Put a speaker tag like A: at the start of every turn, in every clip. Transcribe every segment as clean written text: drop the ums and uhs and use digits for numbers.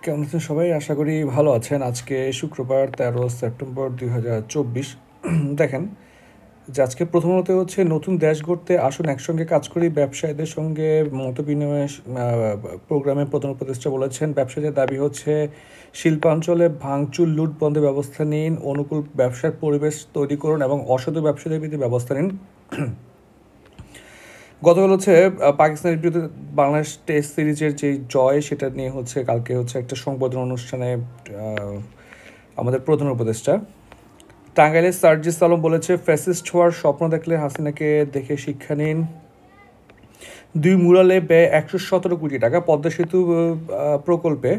A: কেমন আছেন সবাই? আশা করি ভালো আছেন। আজকে শুক্রবার 13 সেপ্টেম্বর 2024। দেখেন যে আজকে প্রথমত হচ্ছে নতুন দেশ গড়তে আসুন একসঙ্গে কাজ করি। ব্যবসায়ীদের সঙ্গে মতবিনিময় প্রোগ্রামে প্রধান উপদেষ্টা বলেছেন, ব্যবসায়ীদের দাবি হচ্ছে শিল্পাঞ্চলে ভাঙচুর লুট বন্ধের ব্যবস্থা নিন, অনুকূল ব্যবসার পরিবেশ তৈরি করুন এবং অসাধু ব্যবসায়ীদের বিরুদ্ধে ব্যবস্থা নিন। গতকাল হচ্ছে পাকিস্তানের বিরুদ্ধে বাংলাদেশ টেস্ট সিরিজের যে জয় সেটা নিয়ে হচ্ছে কালকে হচ্ছে একটা সংবর্ধনা অনুষ্ঠানে আমাদের প্রধান উপদেষ্টা টাঙ্গাইলের সার্জিস আলম বলেছে, ফ্যাসিস্ট হওয়ার স্বপ্ন দেখলে হাসিনাকে দেখে শিক্ষা নিন। দুই মুরালে ব্যয় 117 কোটি টাকা। পদ্মা সেতু প্রকল্পে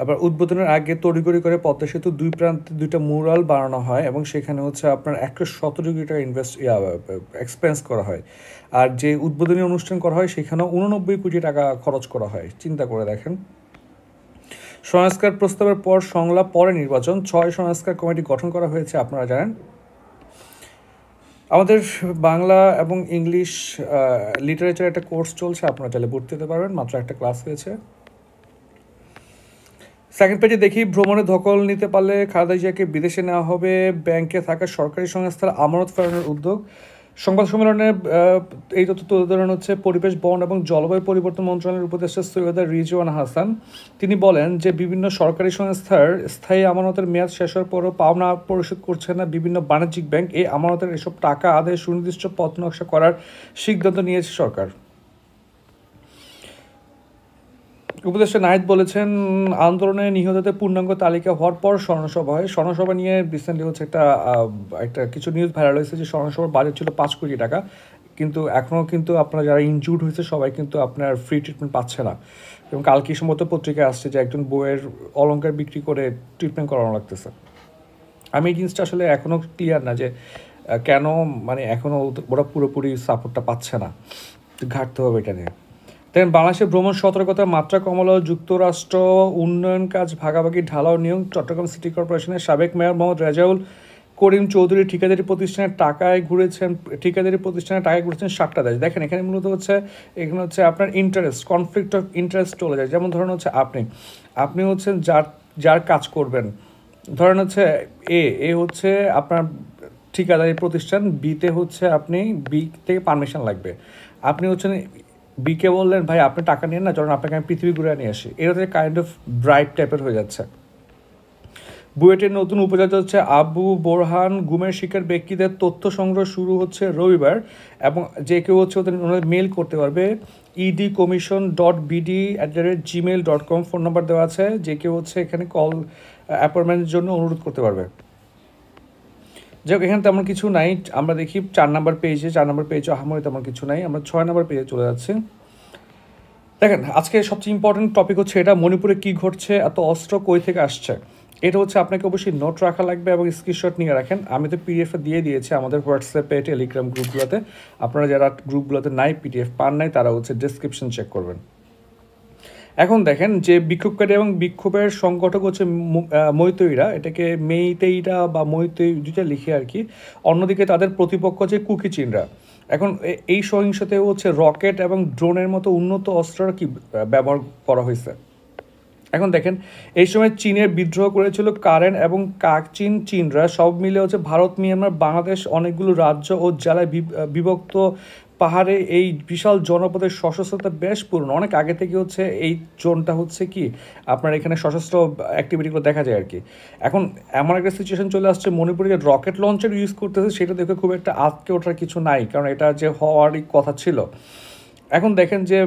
A: আবার উদ্বোধনের আগে তড়িঘড়ি করে পদ্মা সেতু দুই প্রান্তে দুইটা মুরাল বানানো হয় এবং সেখানে হচ্ছে আপনার 117 কোটি টাকা এক্সপেন্স করা হয়। আর যে উদ্বোধনী অনুষ্ঠান করা হয় সেখানেও 89 কোটি টাকা খরচ করা হয়। চিন্তা করে দেখেন। সংস্কার প্রস্তাবের পর সংলাপ, পরে নির্বাচন, 6 সংস্কার কমিটি গঠন করা হয়েছে, আপনারা জানেন। আমাদের বাংলা এবং ইংলিশ লিটারেচার একটা কোর্স চলছে, আপনারা চাইলে ভর্তি হতে পারবেন, মাত্র একটা ক্লাস হয়েছে। সেকেন্ড পেজে দেখি, ভ্রমণে ধকল নিতে পারলে খালেদা জিয়াকে বিদেশে নেওয়া হবে, ব্যাংকে থাকা সরকারি সংস্থার আমানত ফেরানোর উদ্যোগ। সংবাদ সম্মেলনে এই তথ্য তুলে ধরেন হচ্ছে পরিবেশ, বন এবং জলবায়ু পরিবর্তন মন্ত্রণালয়ের উপদেষ্টা সৈয়দা রিজওয়ানা হাসান। তিনি বলেন যে বিভিন্ন সরকারি সংস্থার স্থায়ী আমানতের মেয়াদ শেষ হওয়ার পরও পাওনা পরিশোধ করছে না বিভিন্ন বাণিজ্যিক ব্যাংক। এই আমানতের এসব টাকা আদায়ে সুনির্দিষ্ট পথ নকশা করার সিদ্ধান্ত নিয়েছে সরকার। উপদেষ্টা নাহিদ বলেছেন, আন্দোলনে নিহতদের পূর্ণাঙ্গ তালিকা হওয়ার পর স্মরণসভা হয়। স্মরণসভা নিয়ে রিসেন্টলি হচ্ছে একটা কিছু নিউজ ভাইরাল হয়েছে যে স্মরণসভার বাজেট ছিল 5 কোটি টাকা, কিন্তু এখনও কিন্তু আপনারা যারা ইনজুর্ড হয়েছে সবাই কিন্তু আপনার ফ্রি ট্রিটমেন্ট পাচ্ছে না। এবং কালকে সম্ভবত পত্রিকায় আসছে যে একজন বইয়ের অলংকার বিক্রি করে ট্রিটমেন্ট করানো লাগতেছে। আমি এই জিনিসটা আসলে এখনও ক্লিয়ার না যে কেন, মানে এখনও ওরা পুরোপুরি সাপোর্টটা পাচ্ছে না। ঘাটতে হবে এটা নিয়ে। দেখেন, বাংলাদেশের ভ্রমণ সতর্কতার মাত্রা কমালো যুক্তরাষ্ট্র। উন্নয়ন কাজ ভাগাভাগি ঢালাও নিয়োগ। চট্টগ্রাম সিটি কর্পোরেশনের সাবেক মেয়র মোহাম্মদ রেজাউল করিম চৌধুরী ঠিকাদারি প্রতিষ্ঠানের টাকায় ঘুরেছেন 7টা দেশ। দেখেন এখানে মূলত হচ্ছে আপনার ইন্টারেস্ট, কনফ্লিক্ট অফ ইন্টারেস্ট চলে যায়। যেমন ধরেন হচ্ছে আপনি হচ্ছেন যার কাজ করবেন, ধরেন হচ্ছে এ হচ্ছে আপনার ঠিকাদারি প্রতিষ্ঠান, বিতে হচ্ছে আপনি বি থেকে পারমিশন লাগবে, আপনি হচ্ছেন বিকে বললেন ভাই আপনি টাকা নিন না, চলুন আপনাকে আমি পৃথিবী ঘুরে নিয়ে আসি। এটা হচ্ছে কাইন্ড অফ ব্রাইব টাইপের হয়ে যাচ্ছে। বুয়েটের নতুন উপাচার্য হচ্ছে আবু বোরহান। গুমের শিকার ব্যক্তিদের তথ্য সংগ্রহ শুরু হচ্ছে রবিবার এবং যে কেউ হচ্ছে ওনাদের মেল করতে পারবে। edcommission.bd@gmail.com ফোন নাম্বার দেওয়া আছে, যে কেউ হচ্ছে এখানে কল অ্যাপয়েন্টমেন্টের জন্য অনুরোধ করতে পারবে। যাই হোক, এখানে তেমন কিছু নাই। আমরা দেখি 4 নম্বর পেজে আহামরি তেমন কিছু নাই। আমরা 6 নম্বর পেজে চলে যাচ্ছি। দেখেন আজকে সবচেয়ে ইম্পর্টেন্ট টপিক হচ্ছে এটা, মণিপুরে কি ঘটছে, এত অস্ত্র কই থেকে আসছে। এটা হচ্ছে আপনাকে অবশ্যই নোট রাখা লাগবে এবং স্ক্রিনশট নিয়ে রাখেন। আমি তো পিডিএফে দিয়ে দিয়েছি আমাদের হোয়াটসঅ্যাপে, টেলিগ্রাম গ্রুপগুলোতে। আপনারা যারা গ্রুপগুলোতে নাই, পিডিএফ পান নাই, তারা হচ্ছে ডেসক্রিপশন চেক করবেন। এখন দেখেন যে বিক্ষোভকারী এবং বিক্ষোভের সংগঠক হচ্ছে মৈতৈরা, এটাকে মেইতেইরা বা মৈতৈ দুইটা লিখে আর কি। অন্যদিকে তাদের প্রতিপক্ষ হচ্ছে কুকি চিনরা। এখন এই সহিংসতে হচ্ছে রকেট এবং ড্রোনের মতো উন্নত অস্ত্র কি ব্যবহার করা হয়েছে। এখন দেখেন এই সময় চীনের বিদ্রোহ করেছিল কারেন এবং কাকচিন চীনরা, সব মিলে হচ্ছে ভারত, মিয়ানমার, বাংলাদেশ অনেকগুলো রাজ্য ও জেলায় বিভক্ত পাহাড়ে এই বিশাল জনপদের সশস্ত্রতা বেশ পুরনো, অনেক আগে থেকে হচ্ছে এই জোনটা হচ্ছে কি আপনার এখানে সশস্ত্র অ্যাক্টিভিটিগুলো দেখা যায় আর কি। এখন এমন একটা সিচুয়েশন চলে আসছে, মণিপুরে যে রকেট লঞ্চার ইউজ করতেছে সেটা দেখে খুব একটা আঁতকে ওঠার কিছু নাই, কারণ এটা যে হওয়ারই কথা ছিল। এখন দেখেন যে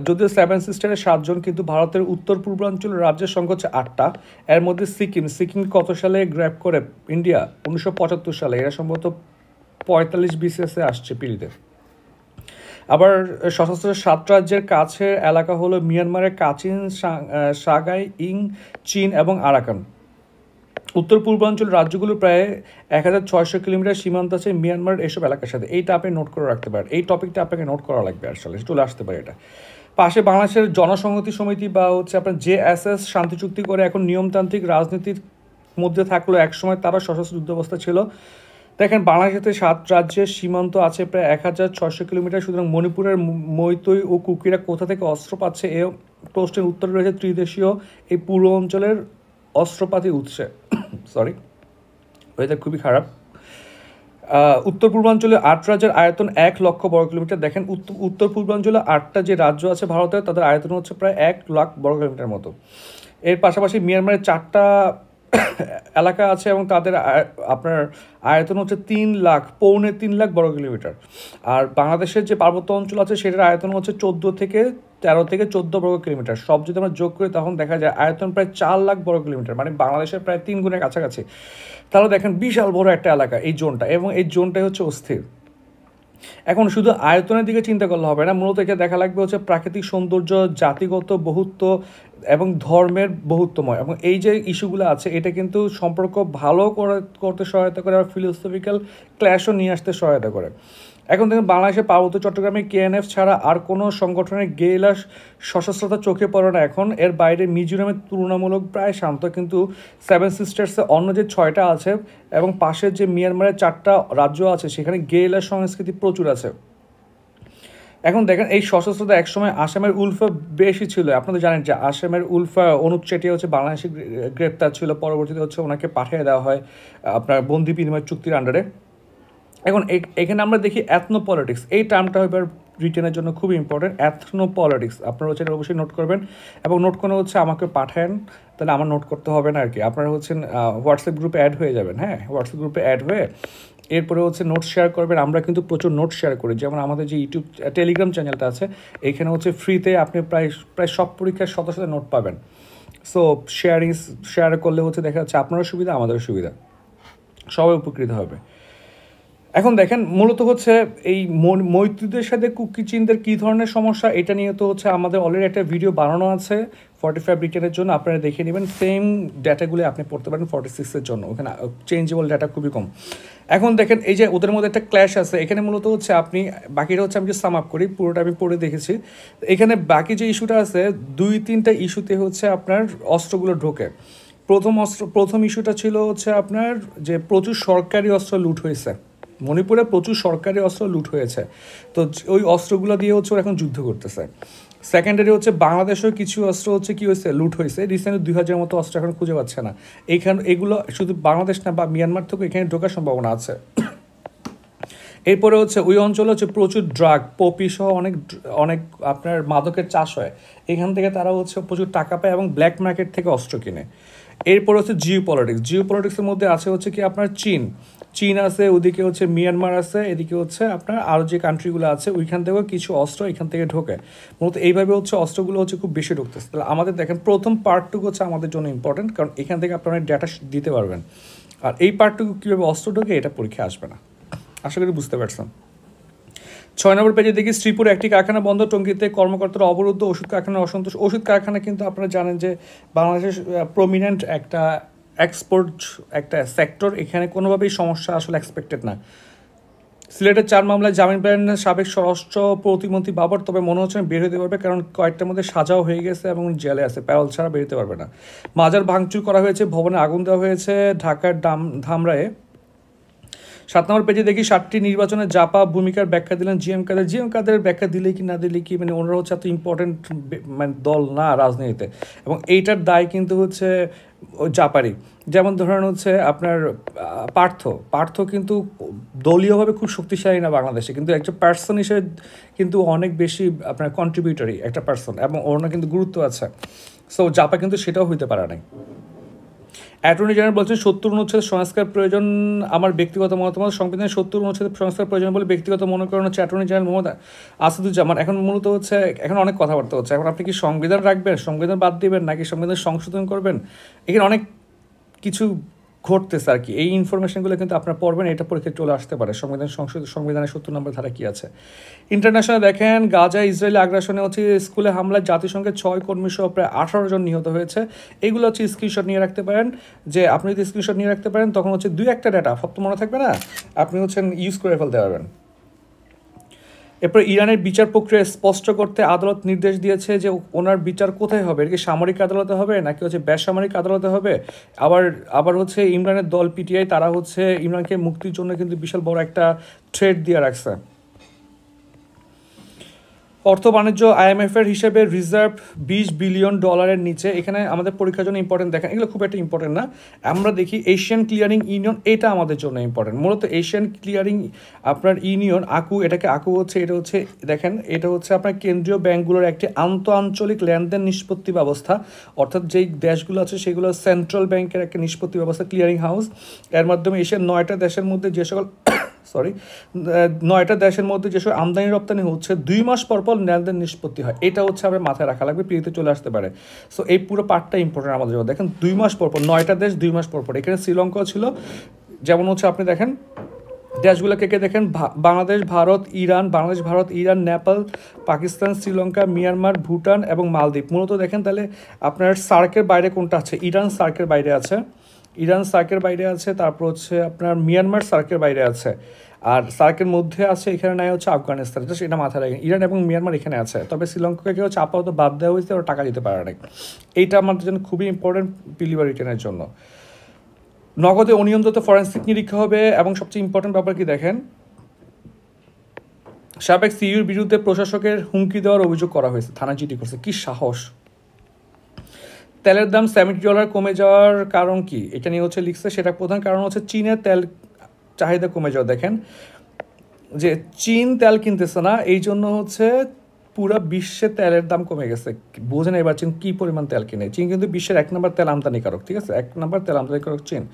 A: যদিও 7 সিস্টারের 7 জন, কিন্তু ভারতের উত্তর পূর্বাঞ্চলের রাজ্যের সংখ্যা হচ্ছে 8টা। এর মধ্যে সিকিম কত সালে গ্র্যাব করে ইন্ডিয়া? 1975 সালে। এরা সম্ভবত 45 বিসিএসে আসছে পিড়িতে। আবার সশস্ত্র 7 রাজ্যের কাছের এলাকা হলো মিয়ানমারের কাচিন, সাগাই, ইং, চীন এবং আরাকান। উত্তর পূর্বাঞ্চল রাজ্যগুলো প্রায় 1600 কিলোমিটার সীমান্ত আছে মিয়ানমার এসব এলাকার সাথে। এইটা আপনি নোট করে রাখতে পারেন, এই টপিকটা আপনাকে নোট করা লাগবে, আসলে চলে আসতে পারে এটা। পাশে বাংলাদেশের জনসংহতি সমিতি বা হচ্ছে আপনার জেএসএস শান্তি চুক্তি করে এখন নিয়মতান্ত্রিক রাজনীতির মধ্যে থাকলেও একসময় তারা সশস্ত্র যুদ্ধাবস্থা ছিল। দেখেন বাংলাদেশে 7 রাজ্যের সীমান্ত আছে প্রায় 1600 কিলোমিটার। সুতরাং মণিপুরের মৈতৈ ও কুকিরা কোথা থেকে অস্ত্র পাচ্ছে, এ প্রশ্নের উত্তরে রয়েছে ত্রিদেশীয় এই পুরো অঞ্চলের অস্ত্রপাতি উৎসে। সরি, ওয়েদার খুবই খারাপ। উত্তর পূর্বাঞ্চলে 8 রাজ্যের আয়তন 1 লক্ষ বর্গ কিলোমিটার। দেখেন উত্তর পূর্বাঞ্চলে 8টা যে রাজ্য আছে ভারতের, তাদের আয়তন হচ্ছে প্রায় 1 লাখ বর্গ কিলোমিটার মতো। এর পাশাপাশি মিয়ানমারের 4টা এলাকা আছে এবং তাদের আপনার আয়তন হচ্ছে 3 লাখ বর্গ কিলোমিটার। আর বাংলাদেশের যে পার্বত্য অঞ্চল আছে সেটার আয়তন হচ্ছে 13 থেকে 14 বর্গ কিলোমিটার। সব যদি আমরা যোগ করি তখন দেখা যায় আয়তন প্রায় 4 লাখ বর্গ কিলোমিটার, মানে বাংলাদেশের প্রায় 3 গুণের কাছাকাছি। তাহলে দেখেন বিশাল বড় একটা এলাকা এই জোনটা, এবং এই জোনটাই হচ্ছে অস্থির। এখন শুধু আয়তনের দিকে চিন্তা করলে হবে না, মূলত একে দেখা লাগবে হচ্ছে প্রাকৃতিক সৌন্দর্য, জাতিগত বহুত্ব এবং ধর্মের বহুত্বময়। এবং এই যে ইস্যুগুলো আছে এটা কিন্তু সম্পর্ক ভালো করতে সহায়তা করে, আর ফিলোসফিক্যাল ক্ল্যাশও নিয়ে আসতে সহায়তা করে। এখন দেখুন বাংলাদেশের পার্বত্য চট্টগ্রামে KNF ছাড়া আর কোনো সংগঠনের গেরিলা সশস্ত্রতা চোখে পড়ে না এখন। এর বাইরে মিজোরামের তুলনামূলক প্রায় শান্ত, কিন্তু 7 সিস্টার্সে অন্য যে 6টা আছে এবং পাশের যে মিয়ানমারের 4টা রাজ্য আছে সেখানে গেরিলা সংস্কৃতি প্রচুর আছে। এখন দেখেন এই সশস্ত্রতা একসময় আসামের উলফা বেশি ছিল। আপনারা জানেন যে আসামের উলফা অনুপ চেটিয়া হচ্ছে বাংলাদেশে গ্রেপ্তার ছিল, পরবর্তীতে হচ্ছে ওনাকে পাঠিয়ে দেওয়া হয় আপনার বন্দি বিনিময় চুক্তির আন্ডারে। এখন এখানে আমরা দেখি এথনো পলিটিক্স, এই টার্মটা এবার রিটেনের জন্য খুবই ইম্পর্টেন্ট। এথনো পলিটিক্স আপনারা হচ্ছে এটা অবশ্যই নোট করবেন, এবং নোট করে হচ্ছে আমাকে পাঠান, তাহলে আমার নোট করতে হবে না আর কি। আপনারা হচ্ছেন হোয়াটসঅ্যাপ গ্রুপে অ্যাড হয়ে যাবেন। হ্যাঁ, হোয়াটসঅ্যাপ গ্রুপে অ্যাড হয়ে এরপরে হচ্ছে নোট শেয়ার করবেন। আমরা কিন্তু প্রচুর নোট শেয়ার করি, যেমন আমাদের যে ইউটিউব টেলিগ্রাম চ্যানেলটা আছে এখানে হচ্ছে ফ্রিতে আপনি প্রায় সব পরীক্ষার সাথে নোট পাবেন। সো শেয়ার করলে হচ্ছে দেখা যাচ্ছে আপনারও সুবিধা, আমাদেরও সুবিধা, সবাই উপকৃত হবে। এখন দেখেন মূলত হচ্ছে এই মৈত্রীদের সাথে কুকিচিনদের কী ধরনের সমস্যা, এটা নিয়ে তো হচ্ছে আমাদের অলরেডি একটা ভিডিও বানানো আছে 45 রিটার্নের জন্য, আপনারা দেখে নেবেন। সেম ডেটাগুলো আপনি পড়তে পারেন 46-এর জন্য, ওখানে চেঞ্জেবল ডাটা খুবই কম। এখন দেখেন এই যে ওদের মধ্যে একটা ক্ল্যাশ আছে এখানে, মূলত হচ্ছে আপনি বাকিটা হচ্ছে আমি যে সাম আপ করি, পুরোটা আমি পড়ে দেখেছি। এখানে বাকি যে ইস্যুটা আছে 2-3টা ইস্যুতে হচ্ছে আপনার অস্ত্রগুলো ঢোকে। প্রথম ইস্যুটা ছিল হচ্ছে আপনার যে প্রচুর সরকারি অস্ত্র লুট হয়েছে, মণিপুরে প্রচুর সরকারি অস্ত্র লুট হয়েছে, তো ওই অস্ত্রগুলো দিয়ে হচ্ছে ওরা এখন যুদ্ধ করতেছে। সেকেন্ডারি হচ্ছে বাংলাদেশেও কিছু অস্ত্র হচ্ছে কী হয়েছে, লুট হয়েছে। রিসেন্টলি 2000 মতো অস্ত্র এখন খুঁজে পাচ্ছে না। এগুলো শুধু বাংলাদেশ না বা মিয়ানমার থেকে এখানে ঢোকার সম্ভাবনা আছে। এরপরে হচ্ছে ওই অঞ্চলে হচ্ছে প্রচুর ড্রাগ, পপি সহ অনেক আপনার মাদকের চাষ হয়, এখান থেকে তারা হচ্ছে প্রচুর টাকা পায় এবং ব্ল্যাক মার্কেট থেকে অস্ত্র কিনে। এরপর হচ্ছে জিও পলিটিক্সের মধ্যে আছে হচ্ছে কি আপনার চীন আছে, ওদিকে হচ্ছে মিয়ানমার আছে, এদিকে হচ্ছে আপনার আরও যে কান্ট্রিগুলো আছে ওইখান থেকেও কিছু অস্ত্র এখান থেকে ঢোকে। মূলত এইভাবে হচ্ছে অস্ত্রগুলো হচ্ছে খুব বেশি ঢুকতেছে। তাহলে আমাদের দেখেন প্রথম পার্টটুকু হচ্ছে আমাদের জন্য ইম্পর্টেন্ট, কারণ এখান থেকে আপনারা ডেটা দিতে পারবেন। আর এই পার্টটুকু কীভাবে অস্ত্র ঢোকে এটা পরীক্ষা আসবে না, আশা করি বুঝতে পারছেন। 6 নম্বর পেজে দেখি শ্রীপুরে একটি কারখানা বন্ধ, টঙ্গীতে কর্মকর্তারা অবরুদ্ধ, ওষুধ কারখানার অসন্তোষ। ওষুধ কারখানা কিন্তু আপনারা জানেন যে বাংলাদেশের প্রমিনেন্ট একটা এক্সপোর্ট একটা সেক্টর, এখানে কোনোভাবেই সমস্যা আসলে এক্সপেক্টেড না। সিলেটের 4 মামলায় জামিন পেলেন সাবেক স্বরাষ্ট্র প্রতিমন্ত্রী বাবর, তবে মনে হচ্ছে বের হতে পারবে, কারণ কয়েকটার মধ্যে সাজাও হয়ে গেছে এবং জেলে আছে, প্যারোল ছাড়া বেরোতে পারবে না। মাজার ভাঙচুর করা হয়েছে, ভবনে আগুন দেওয়া হয়েছে ঢাকার ধামরায়ে। 7 নম্বর পেজে দেখি 7টি নির্বাচনে জাপা ভূমিকার ব্যাখ্যা দিলেন জিএম কাদের ব্যাখ্যা দিলে কি না দিলে কি, মানে ওনারা হচ্ছে এত ইম্পর্টেন্ট মানে দল না রাজনীতিতে, এবং এইটার দায় কিন্তু হচ্ছে জাপারই। যেমন ধরেন হচ্ছে আপনার পার্থ কিন্তু দলীয়ভাবে খুব শক্তিশালী না বাংলাদেশে, কিন্তু একটা পার্সন হিসেবে কিন্তু অনেক বেশি আপনার কন্ট্রিবিউটরি একটা পার্সন, এবং ওনার কিন্তু গুরুত্ব আছে। সো জাপা কিন্তু সেটাও হইতে পারে নাই। অ্যাটর্নি জেনারেল বলছেন 70 অনুচ্ছেদ সংস্কার প্রয়োজন, আমার ব্যক্তিগত মতামত, সংবিধানের 70 অনুচ্ছেদ সংস্কার প্রয়োজন বলে ব্যক্তিগত মনে করেন হচ্ছে অ্যাটর্নি জেনারেল মোহাম্মদ আসাদুজ্জামান। এখন মূলত হচ্ছে এখন অনেক কথাবার্তা হচ্ছে, এখন আপনি কি সংবিধান রাখবেন, সংবিধান বাদ দিবেন, নাকি সংবিধান সংশোধন করবেন, এখানে অনেক কিছু ঘটতেছে আর কি। এই ইনফরমেশনগুলো কিন্তু আপনারা পড়বেন, এটা পরীক্ষায় চলে আসতে পারে। সংবিধানের 70 নম্বর ধারা কী আছে। ইন্টারন্যাশনাল দেখেন গাজা ইসরায়েলি আগ্রাসনে হচ্ছে স্কুলে হামলায় জাতিসংঘের 6 কর্মী সহ প্রায় 18 জন নিহত হয়েছে। এইগুলো হচ্ছে স্ক্রিনশট নিয়ে রাখতে পারেন, যে আপনি যদি স্ক্রিনশট নিয়ে রাখতে পারেন তখন হচ্ছে 2-1টা ডাটা সব তো মনে থাকবে না, আপনি হচ্ছেন ইউজ করে ফেলতে পারবেন। এরপর ইরানের বিচার প্রক্রিয়া স্পষ্ট করতে আদালত নির্দেশ দিয়েছে যে ওনার বিচার কোথায় হবে, এটা কি সামরিক আদালতে হবে নাকি হচ্ছে বেসামরিক আদালতে হবে। আবার আবার হচ্ছে ইমরানের দল পিটিআই তারা হচ্ছে ইমরানকে মুক্তির জন্য কিন্তু বিশাল বড় একটা থ্রেট দিয়ে রাখছে। অর্থ বাণিজ্য IMF এর হিসেবে রিজার্ভ $20 বিলিয়ন নিচে। এখানে আমাদের পরীক্ষার জন্য ইম্পর্টেন্ট দেখেন, এগুলো খুব একটা ইম্পর্টেন্ট না। আমরা দেখি এশিয়ান ক্লিয়ারিং ইউনিয়ন, এটা আমাদের জন্য ইম্পর্টেন্ট। মূলত এশিয়ান ক্লিয়ারিং আপনার ইউনিয়ন আকু, এটাকে আকু হচ্ছে, এটা হচ্ছে দেখেন এটা হচ্ছে আপনার কেন্দ্রীয় ব্যাংকগুলোর একটি আন্তঃআঞ্চলিক লেনদেন নিষ্পত্তি ব্যবস্থা। অর্থাৎ যেই দেশগুলো আছে সেগুলো সেন্ট্রাল ব্যাংকের একটা নিষ্পত্তি ব্যবস্থা, ক্লিয়ারিং হাউস। এর মাধ্যমে এশিয়ার 9টা দেশের মধ্যে যে সকল 9টা দেশের মধ্যে যেসব আমদানি রপ্তানি হচ্ছে 2 মাস পর পর লেনদেন নিষ্পত্তি হয়। এটা হচ্ছে আমরা মাথায় রাখা লাগবে, পিড়িতে চলে আসতে পারে। সো এই পুরো পার্টটা ইম্পর্টেন্ট আমাদের জন্য। দেখেন 2 মাস পর পর 9টা দেশ 2 মাস পর পর। এখানে শ্রীলঙ্কাও ছিল, যেমন হচ্ছে আপনি দেখেন দেশগুলো কে দেখেন, বাংলাদেশ ভারত ইরান নেপাল পাকিস্তান শ্রীলঙ্কা মিয়ানমার ভুটান এবং মালদ্বীপ। মূলত দেখেন তাহলে আপনার সার্কের বাইরে কোনটা আছে, ইরান সার্কের বাইরে আছে, তারপর হচ্ছে আপনার মিয়ানমার সার্কের বাইরে আছে, আর সার্কের মধ্যে আছে এখানে নাই হচ্ছে আফগানিস্তান। জাস্ট এটা মাথায় রাখেন, ইরান এবং মিয়ানমার এখানে আছে। তবে শ্রীলঙ্কাকে হচ্ছে আপাতত বাদ দেওয়া হয়েছে, ওরা টাকা দিতে পারে না। এইটা আমাদের জন্য খুবই ইম্পর্টেন্ট বিলিভার রিটার্নের জন্য। নগদে অনিয়ন্ত্রিত ফরেন্সিক নিরীক্ষা হবে। এবং সবচেয়ে ইম্পর্টেন্ট ব্যাপার কি দেখেন, সাবেক সিইউর বিরুদ্ধে প্রশাসকের হুমকি দেওয়ার অভিযোগ করা হয়েছে, থানা জিডি করছে। কি সাহস! তেলের দাম $70 কমে যাওয়ার কারণ কি, এটা নিয়ে হচ্ছে লিখছে। সেটা প্রধান কারণ হচ্ছে চীনের তেল চাহিদা কমে যাওয়া। দেখেন যে চীন তেল কিনতেছে না, এই জন্য হচ্ছে পুরো বিশ্বে তেলের দাম কমে গেছে। বোঝেন এবার চীন কী পরিমাণ তেল কিনে। চীন কিন্তু বিশ্বের 1 নম্বর তেল আমদানিকারক, ঠিক আছে, 1 নম্বর তেল আমদানিকারক চীন।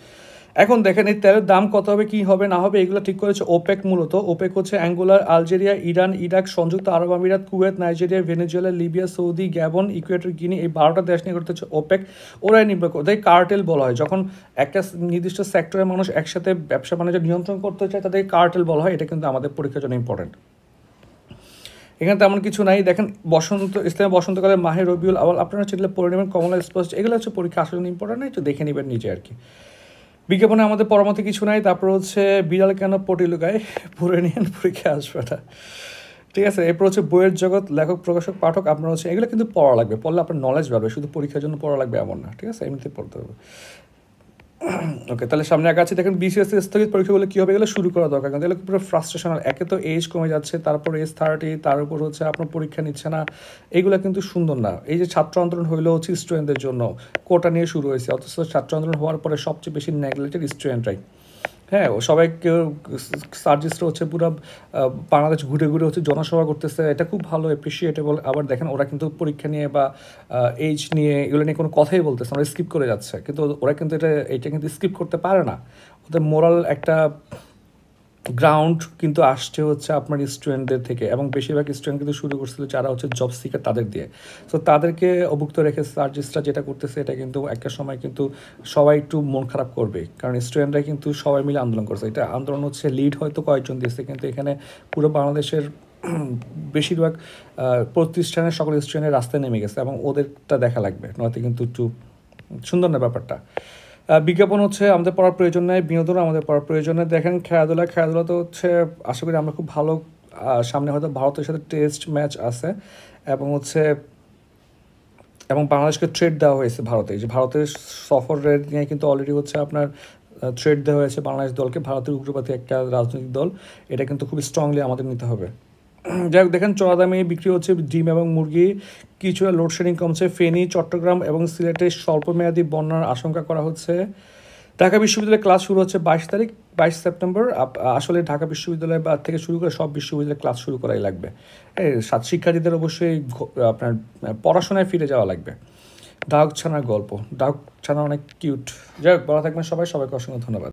A: এখন দেখেন এই তেলের দাম কত হবে, কী হবে না হবে, এগুলো ঠিক করেছে ওপেক। মূলত ওপেক হচ্ছে অ্যাঙ্গোলা, আলজেরিয়া, ইরান, ইরাক, সংযুক্ত আরব আমিরাত, Kuwait, Nigeria, Venezuela, Libya, Saudi, Gabon, Equator Guinea, এই 12টা দেশ নিয়ে করতে হচ্ছে ওপেক। ওরাই নির্ভর করে, তাই কার্টেল বলা হয়। যখন একটা নির্দিষ্ট সেক্টরের মানুষ একসাথে ব্যবসা বাণিজ্য নিয়ন্ত্রণ করতে চায় তাদেরকে কার্টেল বলা হয়। এটা কিন্তু আমাদের পরীক্ষার জন্য ইম্পর্টেন্ট। এখানে তেমন কিছু নাই। দেখেন ইসলামী বসন্তকালে মাহে রবিউল আউয়াল, আপনারা সেগুলো পড়ে নেবেন, কমলা স্পষ্ট, এগুলো হচ্ছে পরীক্ষা আসার জন্য ইম্পর্টেন্ট, একটু দেখে নেবেন নিজে আর কি। বিজ্ঞাপনে আমাদের পরামর্শ কিছু নাই। তারপর হচ্ছে বিড়াল কেন পটি লুকায়, পড়ে নিন, পরীক্ষা আসবে না, ঠিক আছে। এরপর হচ্ছে বইয়ের জগৎ, লেখক প্রকাশক পাঠক, আপনার হচ্ছে এগুলো কিন্তু পড়া লাগবে, পড়লে আপনার নলেজ বাড়বে। শুধু পরীক্ষার জন্য পড়া লাগবে এমন না, ঠিক আছে, এমনিতে পড়তে হবে। ওকে, তাহলে সামনে আগাচ্ছি। দেখেন BCS স্থগিত পরীক্ষাগুলো কী হবে, এগুলো শুরু করা দরকার। কিন্তু এগুলো পুরো ফ্রাস্ট্রেশনাল। একে তো এজ কমে যাচ্ছে, তারপর এজ 30, তার উপর হচ্ছে আপনার পরীক্ষা নিচ্ছে না, এগুলো কিন্তু সুন্দর না। এই যে ছাত্র আন্দোলন হইলো হচ্ছে স্টুডেন্টদের জন্য, কোটা নিয়ে শুরু হয়েছে, অথচ ছাত্র আন্দোলন হওয়ার পরে সবচেয়ে বেশি নেগলেক্টেড স্টুডেন্টরাই। হ্যাঁ, সবাই কেউ সার্জিস্টরা হচ্ছে পুরো বাংলাদেশ ঘুরে ঘুরে হচ্ছে জনসভা করতেছে, এটা খুব ভালো, অ্যাপ্রিসিয়েটেবল। আবার দেখেন ওরা কিন্তু পরীক্ষা নিয়ে বা এইজ নিয়ে এগুলো নিয়ে কোনো কথাই বলতেছে, ওরা স্কিপ করে যাচ্ছে। কিন্তু ওরা কিন্তু এটা কিন্তু স্কিপ করতে পারে না। ওদের মোরাল একটা গ্রাউন্ড কিন্তু আসছে হচ্ছে আপনার স্টুডেন্টদের থেকে, এবং বেশিরভাগ স্টুডেন্ট কিন্তু শুরু করছিল যারা হচ্ছে জব সিকার তাদের দিয়ে। সো তাদেরকে অভুক্ত রেখে সার্জিস্টরা যেটা করতেছে, এটা কিন্তু একটা সময় কিন্তু সবাই একটু মন খারাপ করবে, কারণ স্টুডেন্টরা কিন্তু সবাই মিলে আন্দোলন করছে। এটা আন্দোলন হচ্ছে লিড হয়তো কয়েকজন দিয়েছে, কিন্তু এখানে পুরো বাংলাদেশের বেশিরভাগ প্রতিষ্ঠানের সকল স্টুডেন্টের রাস্তায় নেমে গেছে, এবং ওদেরটা দেখা লাগবে, নয়তো কিন্তু একটু সুন্দর না ব্যাপারটা। বিজ্ঞাপন হচ্ছে আমাদের পড়ার প্রয়োজন নেই, বিনোদন আমাদের পড়ার প্রয়োজন নেই। দেখেন খেলাধুলা তো হচ্ছে আশা করি আমরা খুব ভালো, সামনে হয়তো ভারতের সাথে টেস্ট ম্যাচ আছে, এবং বাংলাদেশকে ট্রেড দেওয়া হয়েছে ভারতে। যে ভারতের সফরের নিয়ে কিন্তু অলরেডি হচ্ছে আপনার ট্রেড দেওয়া হয়েছে বাংলাদেশ দলকে। ভারতের উগ্রপন্থী একটা রাজনৈতিক দল, এটা কিন্তু খুবই স্ট্রংলি আমাদের নিতে হবে। যাই হোক, দেখেন চড়া দামে বিক্রি হচ্ছে ডিম এবং মুরগি, কিছুটা লোডশেডিং কমছে। ফেনী, চট্টগ্রাম এবং সিলেটে স্বল্পমেয়াদী বন্যার আশঙ্কা করা হচ্ছে। ঢাকা বিশ্ববিদ্যালয়ে ক্লাস শুরু হচ্ছে 22 সেপ্টেম্বর। আসলে ঢাকা বিশ্ববিদ্যালয় বা থেকে শুরু করে সব বিশ্ববিদ্যালয়ে ক্লাস শুরু করাই লাগবে। শিক্ষার্থীদের অবশ্যই আপনার পড়াশোনায় ফিরে যাওয়া লাগবে। ডাক ছানার গল্প, ডাক ছানা অনেক কিউট। যাই হোক, ভালো থাকবেন সবাইকে অসংখ্য ধন্যবাদ।